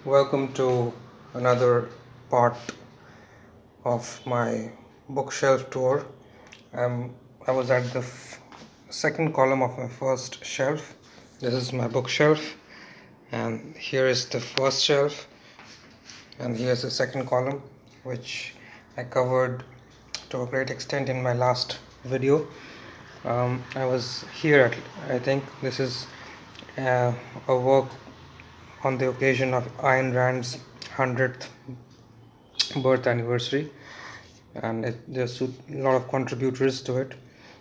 Welcome to another part of my bookshelf tour. I was at the second column of my first shelf. This is my bookshelf, and here is the first shelf, and here's the second column, which I covered to a great extent in my last video. I was here I think this is a work on the occasion of Ayn Rand's 100th birth anniversary, and there's a lot of contributors to it.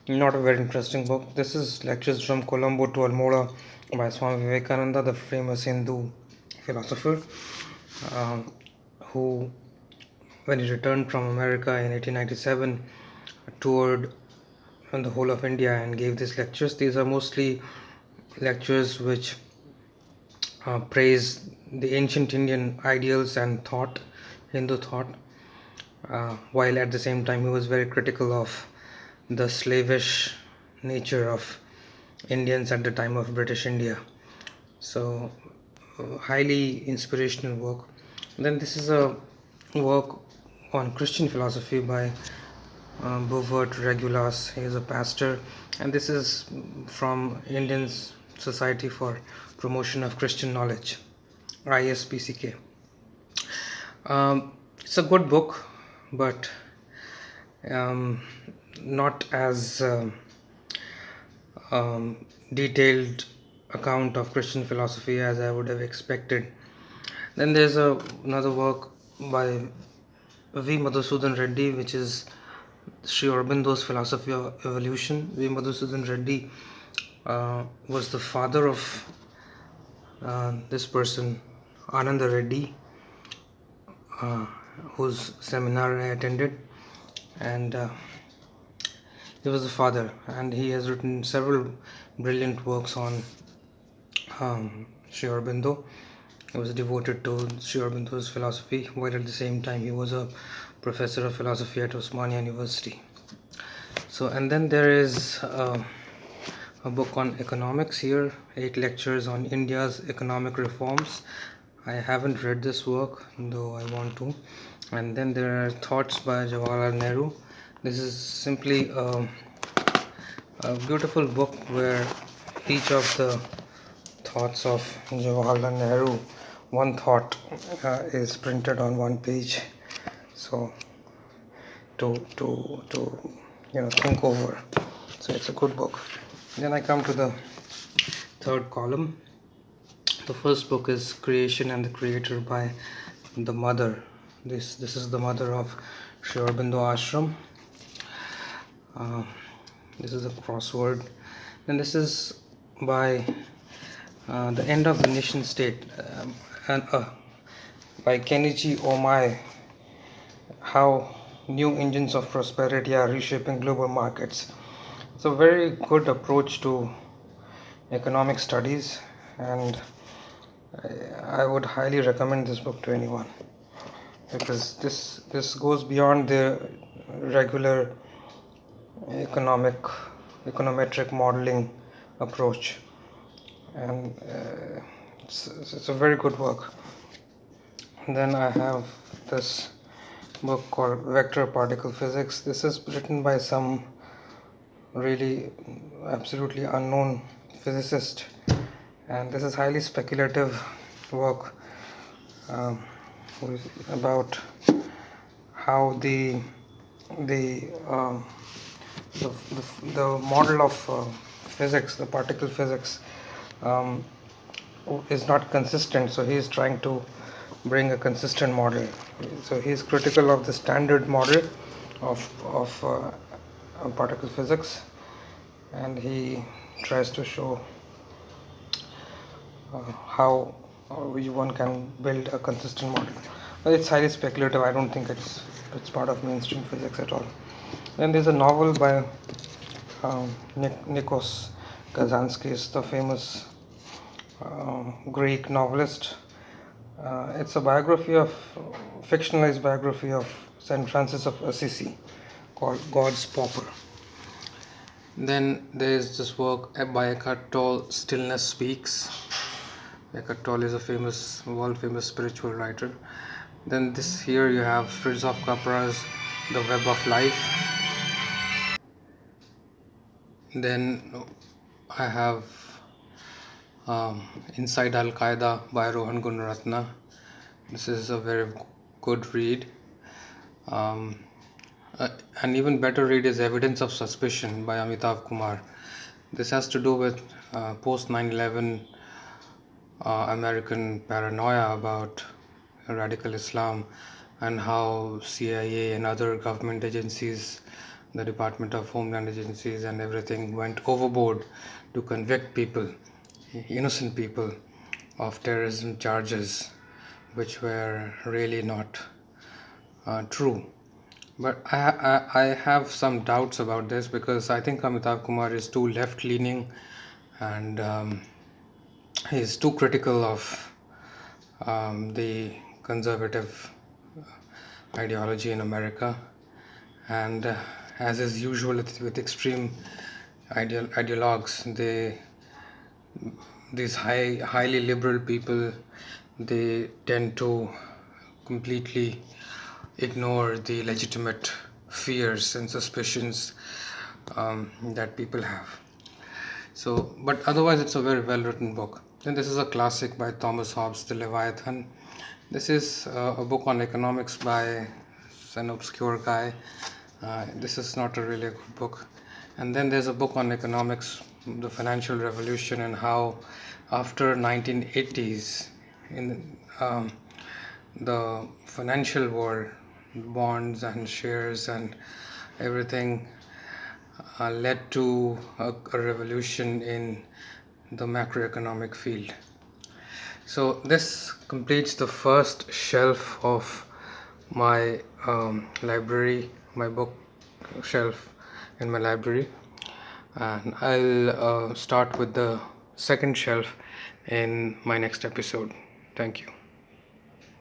Not a very interesting book. This is Lectures from Colombo to Almora by Swami Vivekananda, the famous Hindu philosopher, who, when he returned from America in 1897, toured on the whole of India and gave these lectures. These are mostly lectures which praise the ancient Indian ideals and thought, Hindu thought, while at the same time he was very critical of the slavish nature of Indians at the time of British India. So, highly inspirational work. Then this is a work on Christian philosophy by Bovert Regulas. He is a pastor, and this is from Indian Society for Promotion of Christian Knowledge, ISPCK. It's a good book, but um, not as detailed account of Christian philosophy as I would have expected. Then there's another work by V. Madhusudan Reddy, which is Sri Aurobindo's Philosophy of Evolution. V. Madhusudan Reddy was the father of this person, Ananda Reddy, whose seminar I attended, and he was the father, and he has written several brilliant works on Sri Aurobindo. He was devoted to Sri Aurobindo's philosophy, while at the same time he was a professor of philosophy at Osmania University. So, and then there is a book on economics here, 8 lectures on India's economic reforms. I haven't read this work, though I want to. And then there are thoughts by Jawaharlal Nehru. This is simply a beautiful book where each of the thoughts of Jawaharlal Nehru, one thought is printed on one page. So to think over. So it's a good book. Then I come to the third column. The first book is Creation and the Creator by the mother. This is the mother of Sri Aurobindo Ashram. This is a crossword. Then this is by The End of the Nation State by Kenichi Ohmae. How new engines of prosperity are reshaping global markets. It's a very good approach to economic studies, and I would highly recommend this book to anyone, because this goes beyond the regular econometric modeling approach, and it's a very good work. And then I have this book called Vector Particle Physics. This is written by some really absolutely unknown physicist, and this is highly speculative work about how the model of physics, the particle physics, is not consistent. So he is trying to bring a consistent model. So he is critical of the standard model of particle physics, and he tries to show how one can build a consistent model. But it's highly speculative. I don't think it's part of mainstream physics at all. Then there's a novel by Nikos Kazantzakis, the famous Greek novelist. It's a fictionalized biography of Saint Francis of Assisi called God's Pauper. Then there is this work by Eckhart, Tolle, Stillness Speaks. Eckhart Tolle is a famous, world famous spiritual writer. Then this here you have Fritjof Capra's The Web of Life. Then I have Inside Al-Qaeda by Rohan Gunaratna. This is a very good read. Um, an even better read is Evidence of Suspicion by Amitabh Kumar. This has to do with post 9/11 American paranoia about radical Islam and how CIA and other government agencies, the Department of Homeland Agencies and everything went overboard to convict people, innocent people, of terrorism charges which were really not true. But I have some doubts about this because I think Amitabh Kumar is too left leaning and he's too critical of the conservative ideology in America. And as is usual with extreme ideologues, these highly liberal people, they tend to completely ignore the legitimate fears and suspicions that people have. So, but otherwise, it's a very well written book. Then this is a classic by Thomas Hobbes, The Leviathan. This is a book on economics by an obscure guy. This is not a really good book. And then there's a book on economics, the financial revolution, and how after 1980s in the financial world, bonds and shares and everything led to a revolution in the macroeconomic field. So this completes the first shelf of my library, my book shelf in my library, and I'll start with the second shelf in my next episode. Thank you.